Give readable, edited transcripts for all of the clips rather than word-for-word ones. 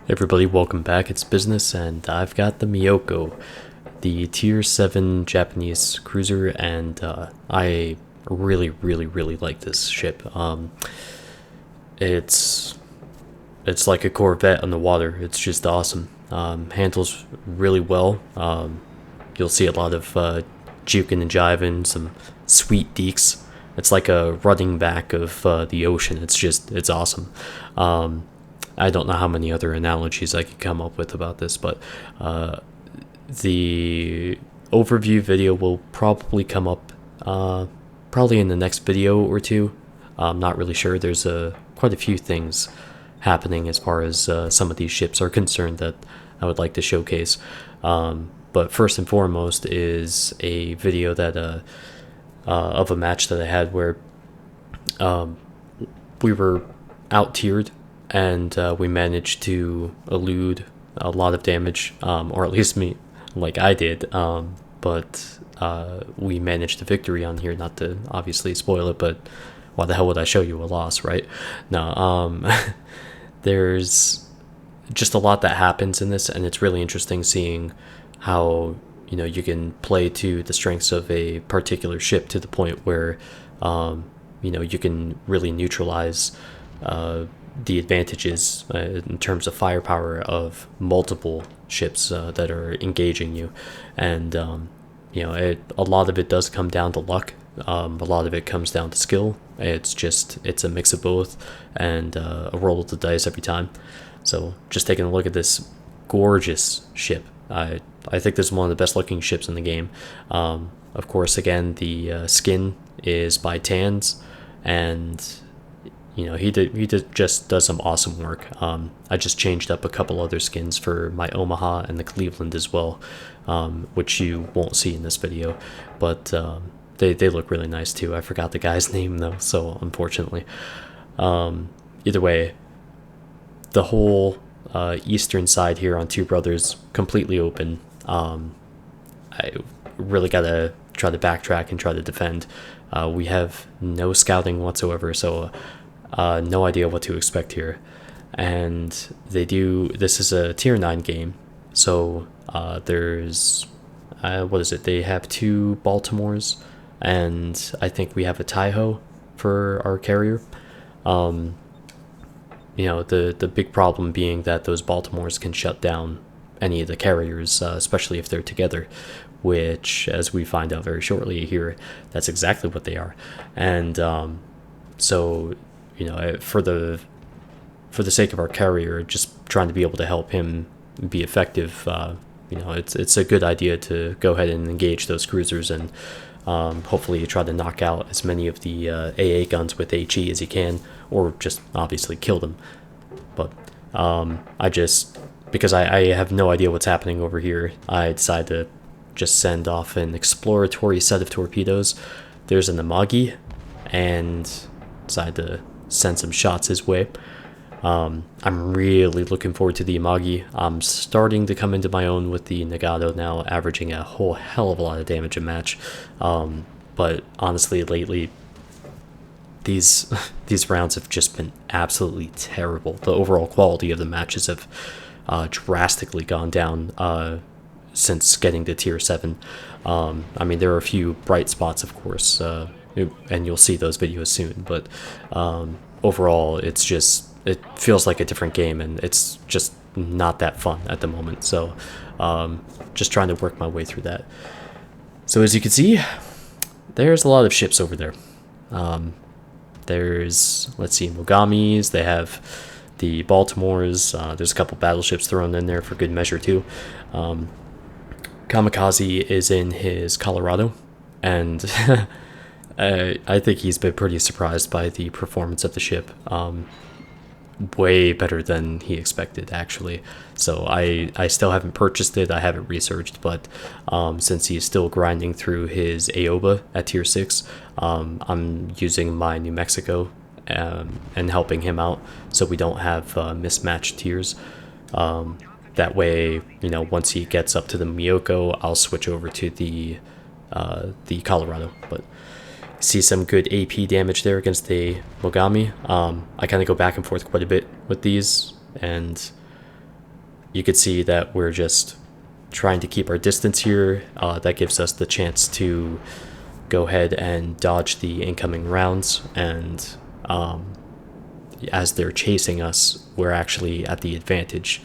Everybody, welcome back. It's Business, and I've got the Myoko, the Tier 7 Japanese cruiser, and I really like this ship. It's it's like a Corvette on the water. It's just awesome. Handles really well. You'll see a lot of juking and jiving, some sweet deeks. It's like a running back of the ocean. It's awesome. I don't know how many other analogies I could come up with about this, but the overview video will probably come up probably in the next video or two. I'm not really sure. There's quite a few things happening as far as some of these ships are concerned that I would like to showcase. But first and foremost is a video that of a match that I had where we were out tiered and we managed to elude a lot of damage, or at least me, like I did. But we managed a victory on here. Not to obviously spoil it, but why the hell would I show you a loss, right? No, there's just a lot that happens in this, and it's really interesting seeing how you can play to the strengths of a particular ship to the point where you can really neutralize the advantages in terms of firepower of multiple ships that are engaging you. And a lot of it does come down to luck. A lot of it comes down to skill. It's a mix of both, and a roll of the dice every time. So just taking a look at this gorgeous ship, I think this is one of the best looking ships in the game. Of course, again, the skin is by Tans, and he just does some awesome work. I just changed up a couple other skins for my Omaha and the Cleveland as well, which you won't see in this video, but they look really nice too. I forgot the guy's name though, so unfortunately. Either way, the whole eastern side here on Two Brothers completely open. I really gotta try to backtrack and try to defend. We have no scouting whatsoever, so no idea what to expect here. And this is a tier 9 game, so there's what is it, they have two Baltimores, and I think we have a Taiho for our carrier. The big problem being that those Baltimores can shut down any of the carriers, especially if they're together, which, as we find out very shortly here, that's exactly what they are. And so for the sake of our carrier, just trying to be able to help him be effective, it's a good idea to go ahead and engage those cruisers and hopefully try to knock out as many of the AA guns with HE as you can, or just obviously kill them. But because I have no idea what's happening over here, I decided to just send off an exploratory set of torpedoes. There's an Amagi, and decided to send some shots his way. I'm really looking forward to the Amagi. I'm starting to come into my own with the Nagato now, averaging a whole hell of a lot of damage a match. But honestly, lately, these rounds have just been absolutely terrible. The overall quality of the matches have drastically gone down since getting to tier 7. There are a few bright spots, of course, and you'll see those videos soon, but overall it feels like a different game, and it's just not that fun at the moment. So just trying to work my way through that. So as you can see, there's a lot of ships over there. There's, let's see, Mogamis, they have the Baltimores, there's a couple battleships thrown in there for good measure too. Kamikaze is in his Colorado, and I think he's been pretty surprised by the performance of the ship. Way better than he expected, actually. So I still haven't purchased it, I haven't researched, but since he's still grinding through his Aoba at tier 6, I'm using my New Mexico and helping him out so we don't have mismatched tiers. That way, once he gets up to the Myoko, I'll switch over to the Colorado. But see some good AP damage there against the Mogami. I kind of go back and forth quite a bit with these, and you could see that we're just trying to keep our distance here. That gives us the chance to go ahead and dodge the incoming rounds, and as they're chasing us, we're actually at the advantage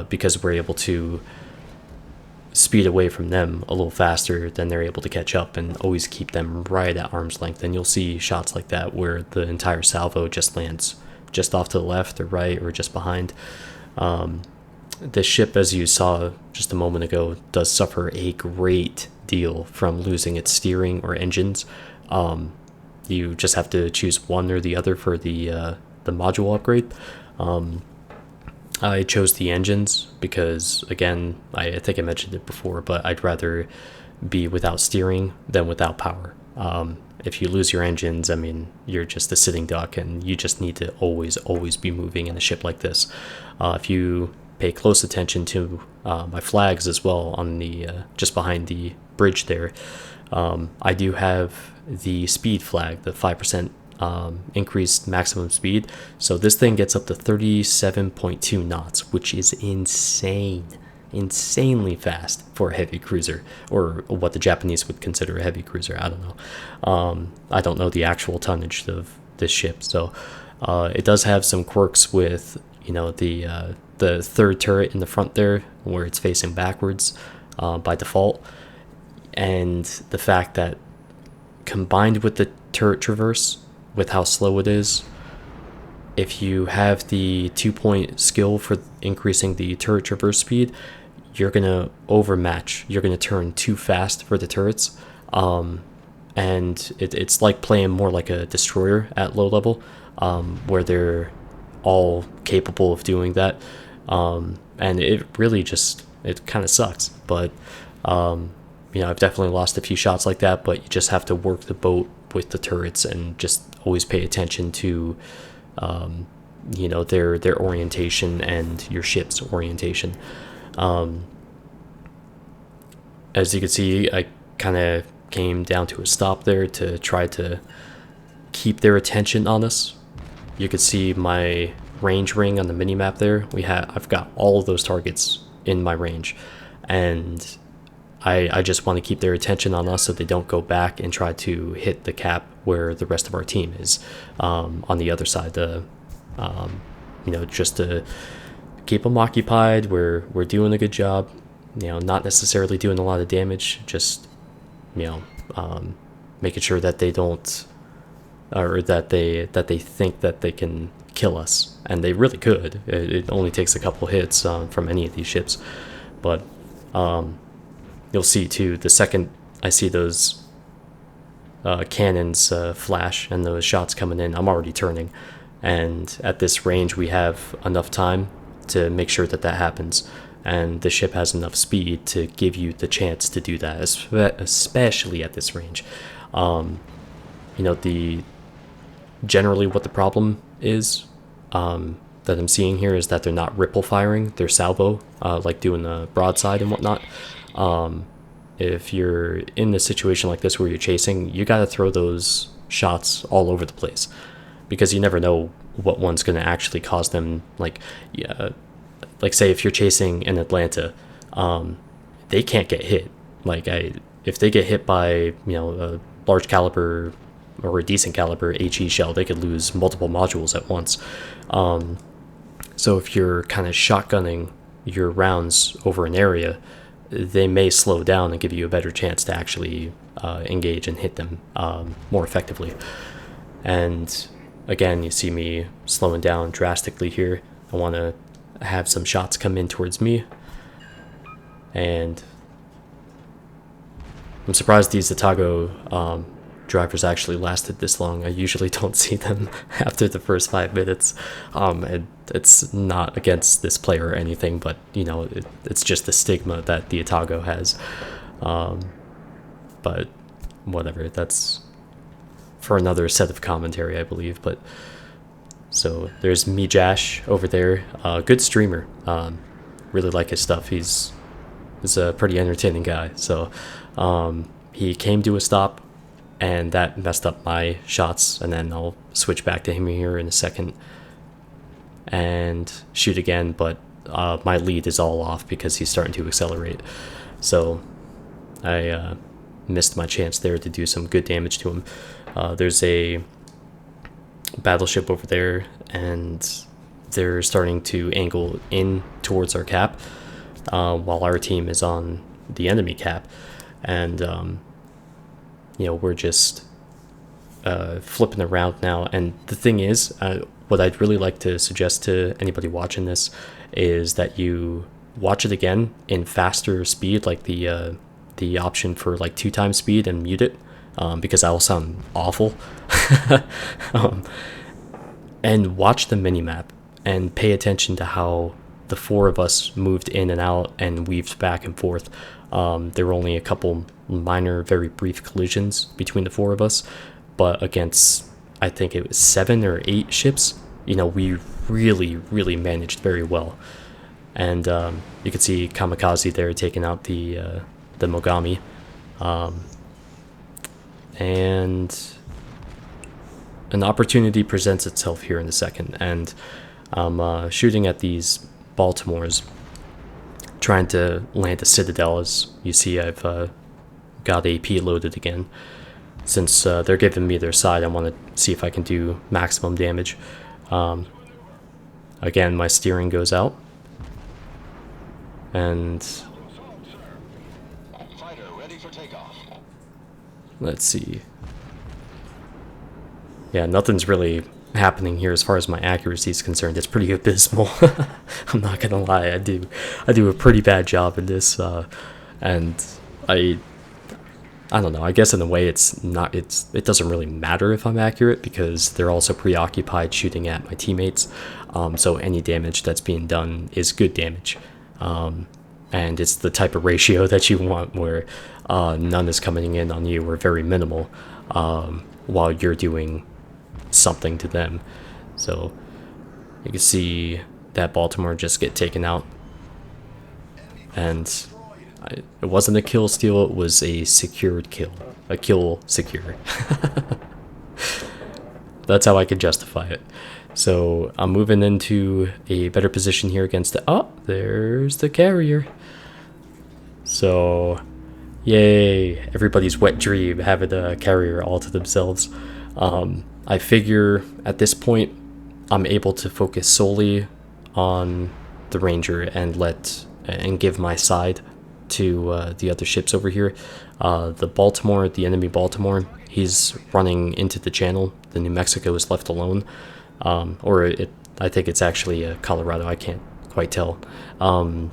because we're able to speed away from them a little faster than they're able to catch up, and always keep them right at arm's length. And you'll see shots like that where the entire salvo just lands just off to the left or right or just behind. This ship, as you saw just a moment ago, does suffer a great deal from losing its steering or engines. You just have to choose one or the other for the module upgrade. I chose the engines because, again, I think I mentioned it before, but I'd rather be without steering than without power. If you lose your engines, I mean, you're just a sitting duck, and you just need to always be moving in a ship like this. If you pay close attention to my flags as well on the just behind the bridge there, I do have the speed flag, the 5% increased maximum speed. So this thing gets up to 37.2 knots, which is insanely fast for a heavy cruiser, or what the Japanese would consider a heavy cruiser. I don't know. I don't know the actual tonnage of this ship. So it does have some quirks with, the third turret in the front there, where it's facing backwards by default, and the fact that combined with the turret traverse, with how slow it is, if you have the 2-point skill for increasing the turret traverse speed, you're going to overmatch. You're going to turn too fast for the turrets. And it's like playing more like a destroyer at low level, where they're all capable of doing that. And it really just, it kind of sucks. But, I've definitely lost a few shots like that, but you just have to work the boat with the turrets and just always pay attention to their orientation and your ship's orientation. As you can see, I kind of came down to a stop there to try to keep their attention on us. You can see my range ring on the mini map there. I've got all of those targets in my range, and I just want to keep their attention on us so they don't go back and try to hit the cap where the rest of our team is on the other side. Just to keep them occupied. We're doing a good job. Not necessarily doing a lot of damage. Just making sure that they don't, or that they think that they can kill us, and they really could. It only takes a couple hits from any of these ships, but. You'll see too, the second I see those cannons flash and those shots coming in, I'm already turning. And at this range, we have enough time to make sure that happens. And the ship has enough speed to give you the chance to do that, especially at this range. Generally what the problem is that I'm seeing here is that they're not ripple firing their salvo, like doing a broadside and whatnot. If you're in a situation like this where you're chasing, you got to throw those shots all over the place, because you never know what one's going to actually cause them. Like say if you're chasing in Atlanta, they can't get hit. If they get hit by a large caliber or a decent caliber HE shell, they could lose multiple modules at once. So if you're kind of shotgunning your rounds over an area, they may slow down and give you a better chance to actually engage and hit them more effectively. And again, you see me slowing down drastically here. I want to have some shots come in towards me, and I'm surprised these Atago drivers actually lasted this long. I usually don't see them after the first 5 minutes. It's not against this player or anything, but it's just the stigma that the Atago has. But whatever, that's for another set of commentary, I believe. But so there's Mijash over there, good streamer. Really like his stuff. He's a pretty entertaining guy. So he came to a stop, and that messed up my shots, and then I'll switch back to him here in a second and shoot again. But my lead is all off because he's starting to accelerate. So I missed my chance there to do some good damage to him. There's a battleship over there, and they're starting to angle in towards our cap, while our team is on the enemy cap, and we're just flipping around now. And the thing is, what I'd really like to suggest to anybody watching this is that you watch it again in faster speed, like the option for like 2x speed, and mute it, because that will sound awful. And watch the minimap and pay attention to how the four of us moved in and out and weaved back and forth. There were only a couple minor, very brief collisions between the four of us, but against, I think it was 7 or 8 ships, we really managed very well. And you can see Kamikaze there taking out the Mogami, and an opportunity presents itself here in a second, and I'm shooting at these Baltimores, trying to land a Citadel. As you see, I've got AP loaded again. Since they're giving me their side, I want to see if I can do maximum damage. Again, my steering goes out, and let's see. Yeah, nothing's really happening here as far as my accuracy is concerned. It's pretty abysmal. I'm not gonna lie, I do a pretty bad job in this, and I don't know, I guess in a way it doesn't really matter if I'm accurate, because they're also preoccupied shooting at my teammates, so any damage that's being done is good damage, and it's the type of ratio that you want, where none is coming in on you, or very minimal, while you're doing something to them. So you can see that Baltimore just get taken out, and it wasn't a kill steal, it was a secured kill. A kill secure. That's how I could justify it. So I'm moving into a better position here against the... Oh, there's the carrier. So, yay, everybody's wet dream having a carrier all to themselves. I figure at this point I'm able to focus solely on the Ranger and give my side to the other ships over here. The enemy Baltimore, he's running into the channel. The New Mexico is left alone, I think it's actually Colorado. I can't quite tell. And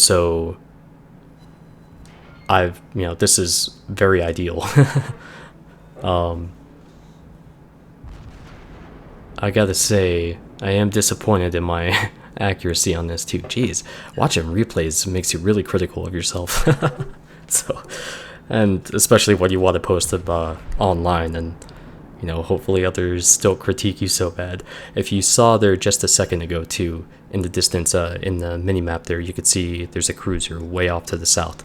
so this is very ideal. I gotta say, I am disappointed in my accuracy on this too. Jeez, watching replays makes you really critical of yourself. So, and especially when you want to post them online, and hopefully others still critique you so bad. If you saw there just a second ago too, in the distance, in the mini-map there, you could see there's a cruiser way off to the south,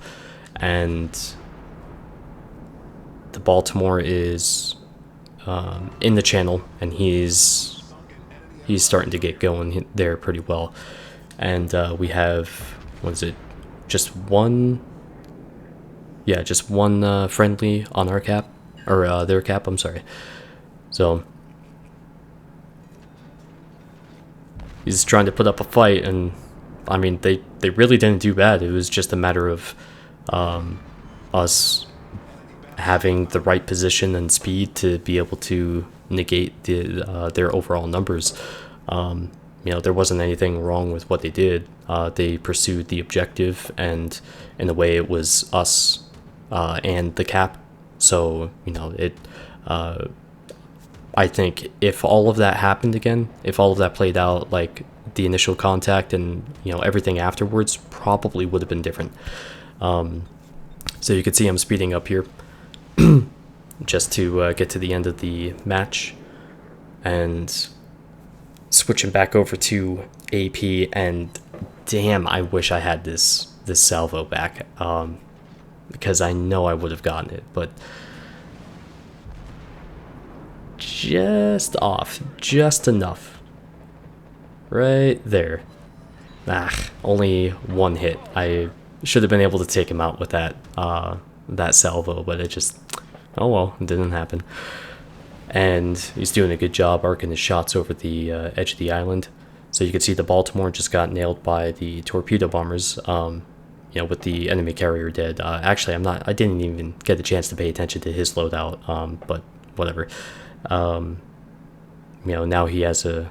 and the Baltimore is in the channel, and he's starting to get going there pretty well. And we have, what is it, just one friendly on our cap, or their cap, I'm sorry. So he's trying to put up a fight, and I mean, they really didn't do bad. It was just a matter of us having the right position and speed to be able to negate their overall numbers. There wasn't anything wrong with what they did. They pursued the objective, and in a way it was us and the cap. So I think if all of that happened again, if all of that played out like the initial contact, and everything afterwards probably would have been different. So you can see I'm speeding up here just to get to the end of the match, and switching back over to AP. And damn, I wish I had this salvo back, because I know I would have gotten it, but just off, just enough, right there. Only one hit. I should have been able to take him out with that salvo, but it just, oh well, it didn't happen. And he's doing a good job arcing his shots over the edge of the island. So you can see the Baltimore just got nailed by the torpedo bombers. With the enemy carrier dead. Actually, I didn't even get the chance to pay attention to his loadout. But whatever. Now he has a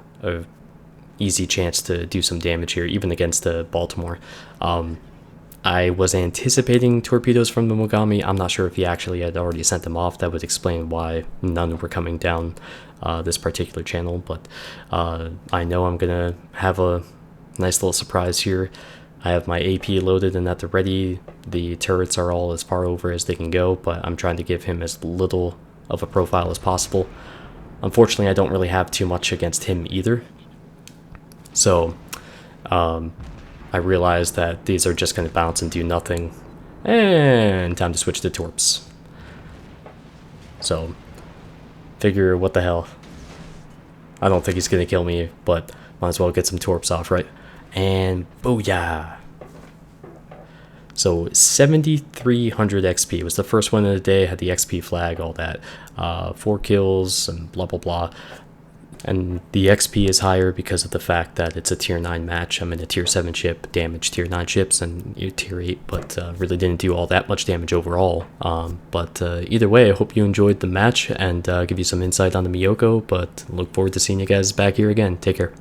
easy chance to do some damage here, even against the Baltimore. I was anticipating torpedoes from the Mogami. I'm not sure if he actually had already sent them off. That would explain why none were coming down this particular channel. But I know I'm going to have a nice little surprise here. I have my AP loaded and at the ready. The turrets are all as far over as they can go, but I'm trying to give him as little of a profile as possible. Unfortunately, I don't really have too much against him either. So I realized that these are just going to bounce and do nothing. And time to switch to torps. So, figure what the hell. I don't think he's going to kill me, but might as well get some torps off, right? And booyah! So 7,300 XP. It was the first one of the day, had the XP flag, all that. 4 kills and blah blah blah. And the XP is higher because of the fact that it's a tier 9 match. I'm in a tier 7 ship, damaged tier 9 ships, and tier 8, but really didn't do all that much damage overall. But either way, I hope you enjoyed the match and give you some insight on the Myoko, but look forward to seeing you guys back here again. Take care.